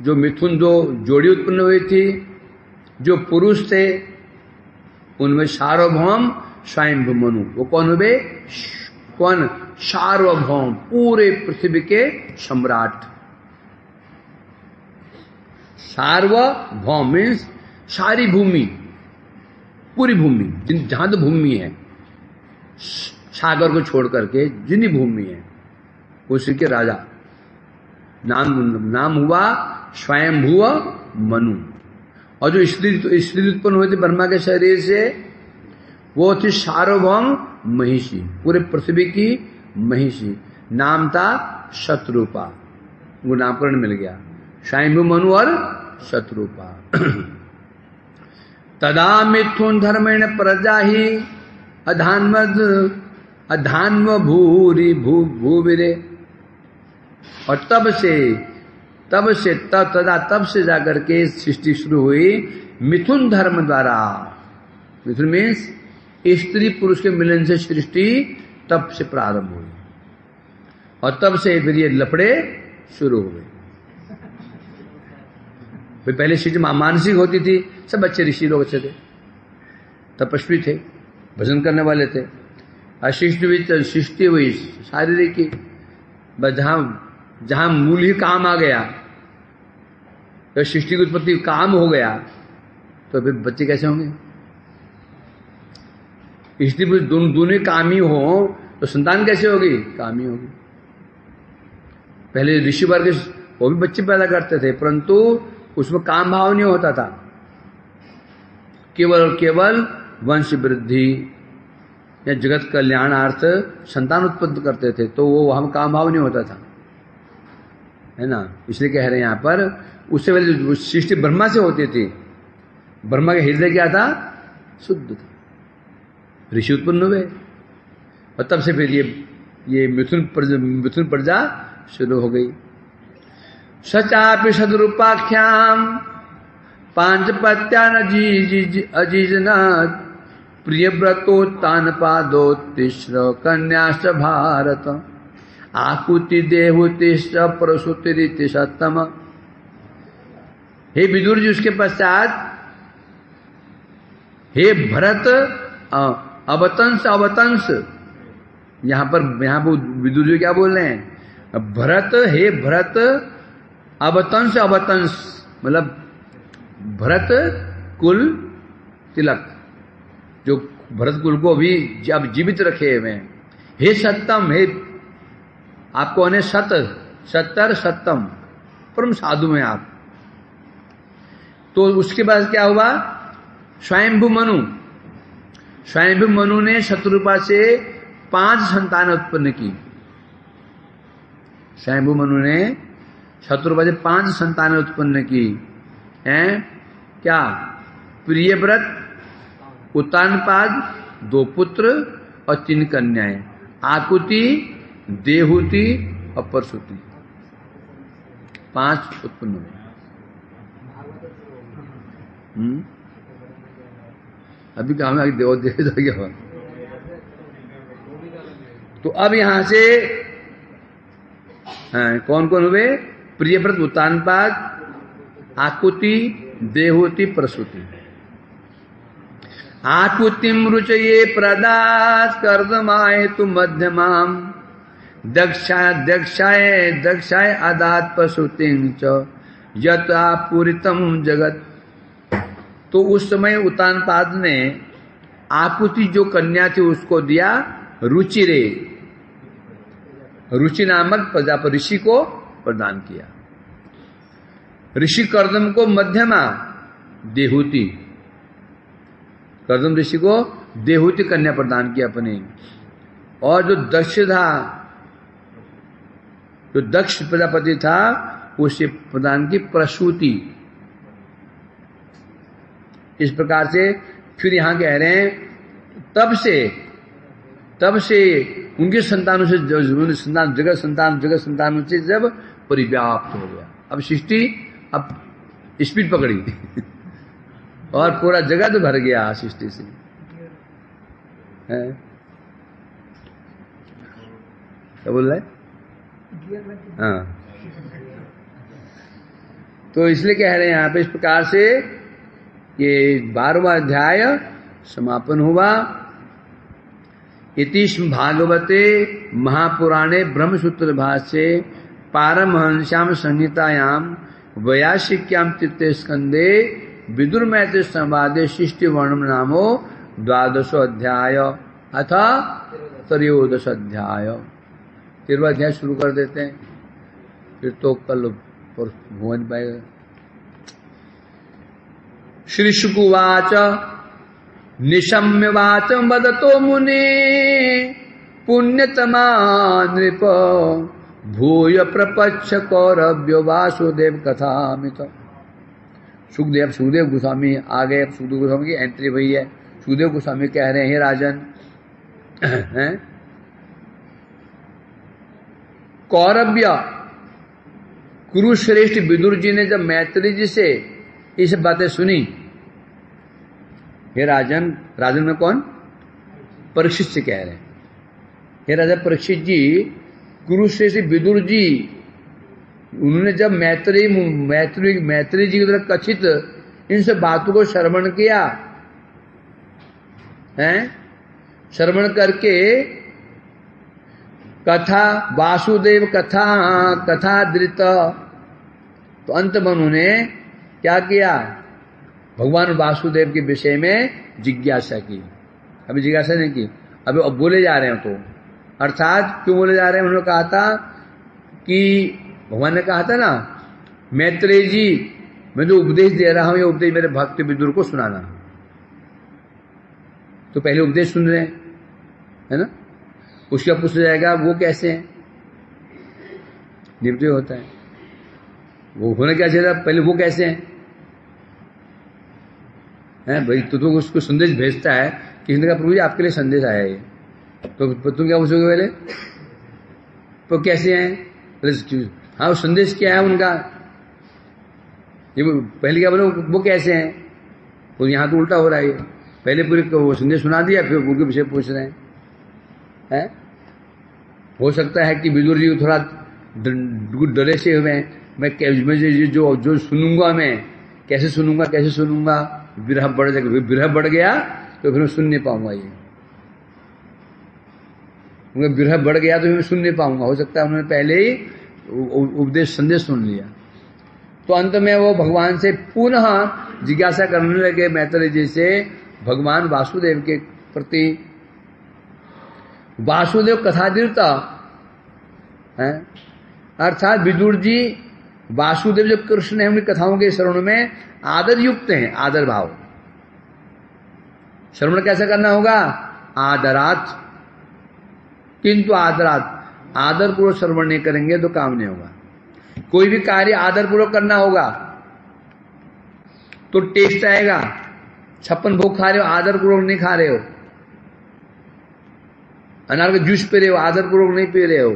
जो मिथुन, जो जोड़ी उत्पन्न हुई थी, जो पुरुष थे, उनमें सार्वभौम स्वयंभू मनु। वो कौन हुए? कौन? सार्वभौम, पूरे पृथ्वी के सम्राट। सार्वभौम मीन्स सारी भूमि, पूरी भूमि, जहां तो भूमि है, सागर को छोड़ करके जितनी भूमि है उसी के राजा। नाम हुआ स्वयंभू मनु। और जो स्त्री उत्पन्न हुई थी ब्रह्मा के शरीर से, वो थी सार्वभौम महिषी, पूरे पृथ्वी की महिषी। नाम था शत्रुपा, वो नामकरण मिल गया, स्वयंभू मनु और शत्रुपा। तदा मिथुन धर्मेण प्रजा ही अधान्मद अधान्व भूरि भूविरे। और तब से जाकर के सृष्टि शुरू हुई मिथुन धर्म द्वारा। मिथुन मीन्स स्त्री पुरुष के मिलन से सृष्टि तब से प्रारंभ हुई और तब से फिर ये लफड़े शुरू हुए। पहले सृष्टि मानसिक होती थी, सब अच्छे ऋषि लोग अच्छे थे, तपस्वी थे, भजन करने वाले थे। सृष्टि हुई शारीरिक की, बस जहां मूल ही काम आ गया, तो सृष्टि की उत्पत्ति काम हो गया, तो फिर बच्चे कैसे होंगे? स्त्री दोनों कामी हो तो संतान कैसे होगी? कामी होगी। पहले ऋषि वर्ग वो भी बच्चे पैदा करते थे, परंतु उसमें काम भाव नहीं होता था, केवल और केवल वंश वृद्धि या जगत कल्याणार्थ संतान उत्पन्न करते थे, तो वो हम काम भाव नहीं होता था, है ना। इसलिए कह रहे हैं यहां पर, उससे पहले सृष्टि ब्रह्मा से होती थी। ब्रह्मा का हृदय क्या था? शुद्ध था। ऋषि उत्पन्न हुए और तब से फिर ये मिथुन प्रजा शुरू हो गई। सचापि सदरूपाख्याम पांचपत्यान अजीजनाथ प्रियव्रतोत्तान पादोत्तिश्र कन्याश्च भारत आकुति देहुतिश्च प्रसूतिरिति सत्तम। हे विदुर जी, उसके पश्चात हे भरत अवतंस, यहां पर विदुर जी क्या बोल रहे हैं? भरत, हे भरत अवतंस मतलब भरत कुल तिलक, जो भरत कुल को भी अब जीवित रखे हुए हैं। हे सत्तम, हे आपको अने सत्तर सत्तम परम साधु में आप। तो उसके बाद क्या हुआ? स्वयंभू मनु ने शत्रुपा से 5 संतान उत्पन्न की। स्वयंभू मनु ने शत्रुपा से 5 संतान उत्पन्न की हैं। क्या? प्रियव्रत, उत्तानपाद, 2 पुत्र और 3 कन्याएं, आकुति, देहुति और परसुति, 5 उत्पन्न हुए। अभी काम है, देव गया। तो अब यहां से कौन कौन हुए? प्रियव्रत, उत्तानपाद, आकुति, देहुति, प्रसूति। आकुतिम रुचये प्रदात कर्दमाय तु मध्यमाम दक्षाय अदात प्रसूतिं च यथा पूरितम जगत। तो उस समय उत्तानपाद ने आकुति जो कन्या थी उसको दिया रुचिरे, रुचि नामक प्रजापति ऋषि को प्रदान किया। ऋषि कर्दम को मध्यमा देहुति, कर्दम ऋषि को देहुति कन्या प्रदान किया अपने। और जो दक्ष प्रजापति था उसे प्रदान की प्रसूति। इस प्रकार से फिर यहां कह रहे हैं तब से उनके संतानों से जगत संतानों से जब परिव्याप्त हो गया, अब सृष्टि अब स्पीड पकड़ी और पूरा जगत भर गया सृष्टि से। क्या बोल रहा है? हाँ, तो इसलिए कह रहे हैं यहां पे इस प्रकार से ये 12वां अध्याय समापन हुआ। इति भागवते महापुराणे ब्रह्मसूत्र भाष्ये पारमहंस्याम संहितायाम वैयासिक्याम तृतीय स्कंदे विदुर मैत्री संवादे सृष्टि वर्णम नामो 12 अध्याय अथ 13 अध्याय। 13वां अध्याय शुरू कर देते हैं, फिर तो कल भुवन पाएगा। श्री शुकुवाच निशम्य वाचं वदतो मुने पुण्यतमा नृप भूय प्रपच्छ कौरव्य वासुदेव कथामित। सुखदेव गोस्वामी आ गए। सुखदेव गोस्वामी की एंट्री हुई है। सुखदेव गोस्वामी कह रहे हैं, हे राजन, हैं कौरव्य कुरुश्रेष्ठ विदुर जी ने जब मैत्री जी से ये सब बातें सुनी, हे राजन, राजन में कौन? परीक्षित से कह रहे हैं, हे राजा परीक्षित जी, कुरुश्रेष्ठ विदुर जी उन्होंने जब मैत्री जी की तरह कथित इन सब बातों को श्रवण किया है, श्रवण करके कथा वासुदेव कथा धृत, तो अंत में उन्होंने क्या किया? भगवान वासुदेव के विषय में जिज्ञासा की। अभी जिज्ञासा नहीं की, अभी अब बोले जा रहे हैं। तो अर्थात क्यों बोले जा रहे हैं? उन्होंने कहा था कि भगवान ने कहा था ना, मैत्रेय जी मैं जो उपदेश दे रहा हूं ये उपदेश मेरे भक्त विदुर को सुनाना। तो पहले उपदेश सुन रहे हैं, है ना? उसका पूछा जाएगा वो कैसे हैं, निर्दय होता है, वो होना क्या चाहिए? पहले वो कैसे हैं, है भाई? तो उसको संदेश भेजता है, किसी ने कहा प्रभु जी आपके लिए संदेश आया है, तो तुम क्या पूछोगे पहले? तो कैसे हैं? हाँ, वो संदेश क्या है उनका? ये पहले क्या बोले, वो कैसे हैं? तो यहां तो उल्टा हो रहा है, पहले पूरे वो संदेश सुना दिया, फिर उनके विषय पूछ रहे हैं। हो सकता है कि विदुर जी थोड़ा डरे से हुए हैं, मैं जो सुनूंगा, मैं कैसे सुनूंगा, विरह बढ़ जाएगा, विरह बढ़ गया तो फिर मैं सुन नहीं पाऊंगा, ये विरह बढ़ गया तो मैं सुन नहीं पाऊंगा। हो सकता है उन्होंने पहले ही उपदेश संदेश सुन लिया। तो अंत में वो भगवान से पुनः जिज्ञासा करने लगे, मैत्रेय जी से, भगवान वासुदेव के प्रति। वासुदेव कथातीर्थ है, अर्थात विदुर जी वासुदेव जो कृष्ण है उनकी कथाओं के श्रवण में आदर युक्त हैं, आदर भाव। श्रवण कैसे करना होगा? आदरात, किंतु आदरात, आदर पूर्वक श्रवण नहीं करेंगे तो काम नहीं होगा। कोई भी कार्य आदर पूर्वक करना होगा तो टेस्ट आएगा। 56 भोग खा रहे हो, आदर पूर्वक नहीं खा रहे हो। अनार का जूस पी रहे हो, आदर पूर्वक नहीं पी रहे हो।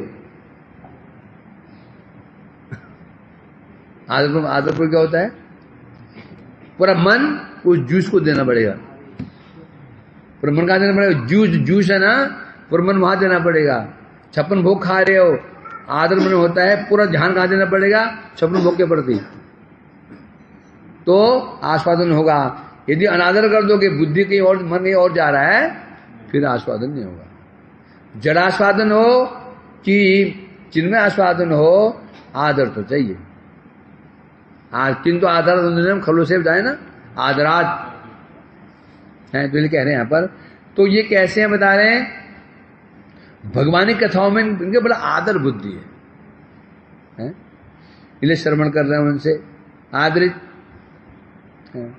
आदर पूर्वक क्या होता है? पूरा मन उस जूस को देना पड़ेगा। पूरा मन कहां देना पड़ेगा? जूस है ना, पूरा मन वहां देना पड़ेगा। 56 भोग खा रहे हो, आदर मन होता है, पूरा ध्यान कहां देना पड़ेगा? 56 भोग के प्रति, तो आस्वादन होगा। यदि अनादर कर दोगे, बुद्धि कहीं और, मन कहीं और जा रहा है, फिर आस्वादन नहीं होगा। जड़ आस्वादन हो कि चिन्मय आस्वादन हो, आदर तो चाहिए। किंतु आदर खलो से जाए ना, आदरात है, तो ये कह रहे हैं यहां पर। तो ये कैसे हैं बता रहे हैं? भगवान की कथाओं में इनके बड़ा आदर बुद्धि है, इसलिए श्रवण कर रहे हैं उनसे आदरित है।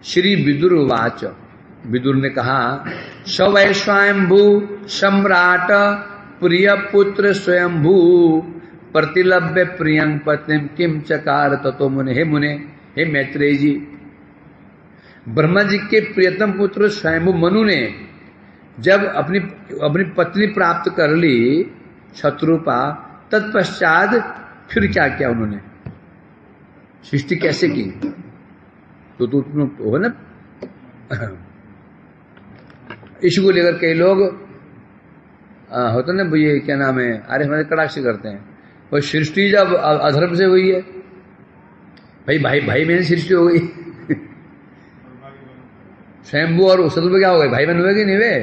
श्री विदुर वाच, विदुर ने कहा, सवै स्वयंभू सम्राट प्रिय पुत्र स्वयंभू प्रतिलभ्य प्रियं पत्नीम किम चकार ततो मुने। हे मुने, हे मैत्रेय जी, ब्रह्मा जी के प्रियतम पुत्र स्वयंभू मनु ने जब अपनी पत्नी प्राप्त कर ली शत्रुपा, तत्पश्चात फिर क्या किया उन्होंने? सृष्टि कैसे की? तो हो ना, इसको लेकर कई लोग होते ना, ये क्या नाम है, अरे हमारे कटाक्ष करते हैं, और सृष्टि जब अधर्म से हुई है, भाई मेरी सृष्टि हो गई। स्वयंभू और शत्रु क्या हो गए? भाई बहन हुए कि नहीं हुए?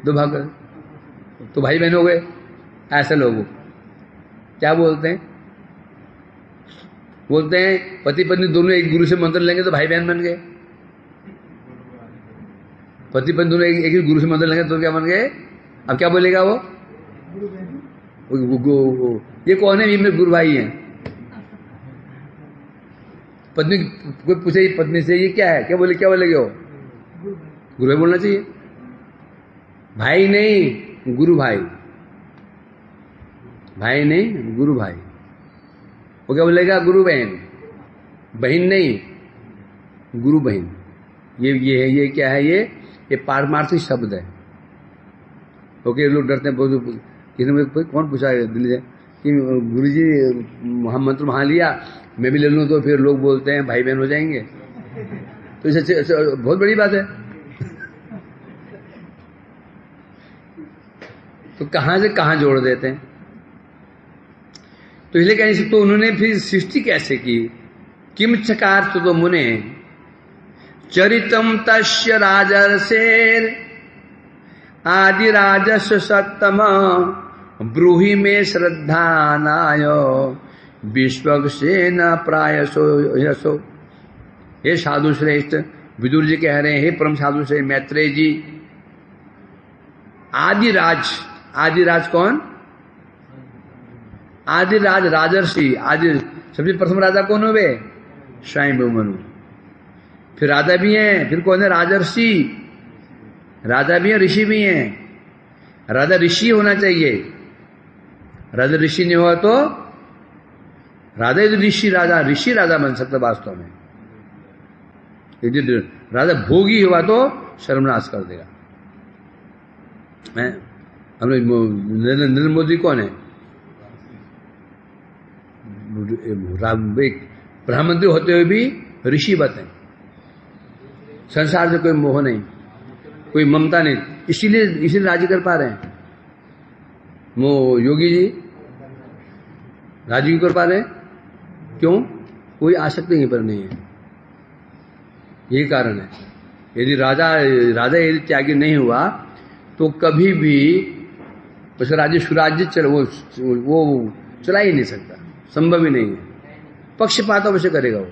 दो भाग कर तो भाई बहन हो गए। ऐसे लोग क्या बोलते हैं? पति पत्नी दोनों एक गुरु से मंत्र लेंगे तो भाई बहन बन गए। पति पत्नी दोनों एक ही गुरु से मंत्र लेंगे तो क्या बन गए? अब क्या बोलेगा वो? ये कौन है? ये मेरे गुरु भाई हैं। पत्नी कोई पूछे पत्नी से ये क्या है, क्या बोलेगे वो? गुरु भाई बोलना चाहिए, भाई नहीं गुरु भाई, भाई नहीं गुरु भाई। वो क्या बोलेगा? गुरु बहन। बहन नहीं, गुरु बहन। ये क्या है? ये पारमार्थिक शब्द है। ओके, लोग डरते हैं। किसी ने कौन पूछा दिल्ली से कि गुरु जी हम मंत्र वहां लिया, मैं भी ले लूं तो फिर लोग बोलते हैं भाई बहन हो जाएंगे। तो इसे बहुत बड़ी बात है। तो कहां से कहां जोड़ देते हैं। तो इसलिए कहीं तो उन्होंने फिर सृष्टि कैसे की? किम चकार तो मुने चरितम तस्य राजर्षेर आदि राजस्व सत्तम ब्रूहि में श्रद्धानाय विश्वक्सेन प्रायसो यशो। हे साधु श्रेष्ठ, विदुर जी कह रहे हैं, हे परम साधु श्रेष्ठ मैत्रेय जी, आदिराज कौन? आदिराज राजर्षि। आदि सबसे प्रथम राजा कौन हुए? स्वयं मनु। फिर राजा भी हैं, फिर कौन है? राजर्षि। राजा भी है, ऋषि भी हैं। राजा ऋषि होना चाहिए। राजा ऋषि नहीं हुआ तो राजा ऋषि राजा बन सकता वास्तव में। यदि राजा भोगी हुआ तो सर्वनाश कर देगा। हमने नरेंद्र मोदी कौन है? प्रधानमंत्री होते हुए भी ऋषि बने। संसार से कोई मोह नहीं, कोई ममता नहीं, इसीलिए राज्य कर पा रहे हैं। वो योगी जी राज्य क्यों कर पा रहे हैं? क्यों? कोई आसक्ति यहीं पर नहीं है। यही कारण है। यदि राजा यदि त्यागी नहीं हुआ तो कभी भी उसका राज्य सुराज्य वो चला ही नहीं सकता, संभव ही नहीं है। पक्षपात अवश्य करेगा वो।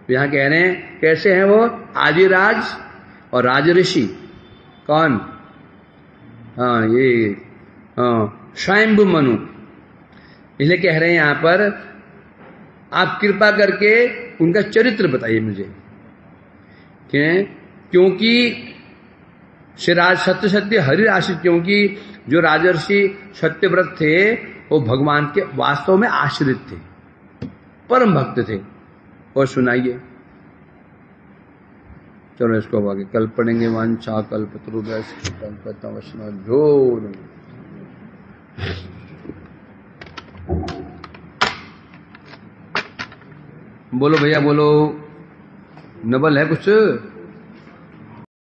यहां कह रहे हैं कैसे हैं वो? आदिराज और राजऋषि। कौन? हाँ, ये स्वयंभू मनु। इसलिए कह रहे हैं यहां पर, आप कृपा करके उनका चरित्र बताइए मुझे। क्योंकि श्री सत्य हरि आश्रित, क्योंकि जो राजर्षि सत्यव्रत थे वो भगवान के वास्तव में आश्रित थे, परम भक्त थे। और सुनाइए। चलो इसको आगे कल पढ़ेंगे। वांछा कल्पतरुभ्यश्च बोलो भैया बोलो। नबल है कुछ?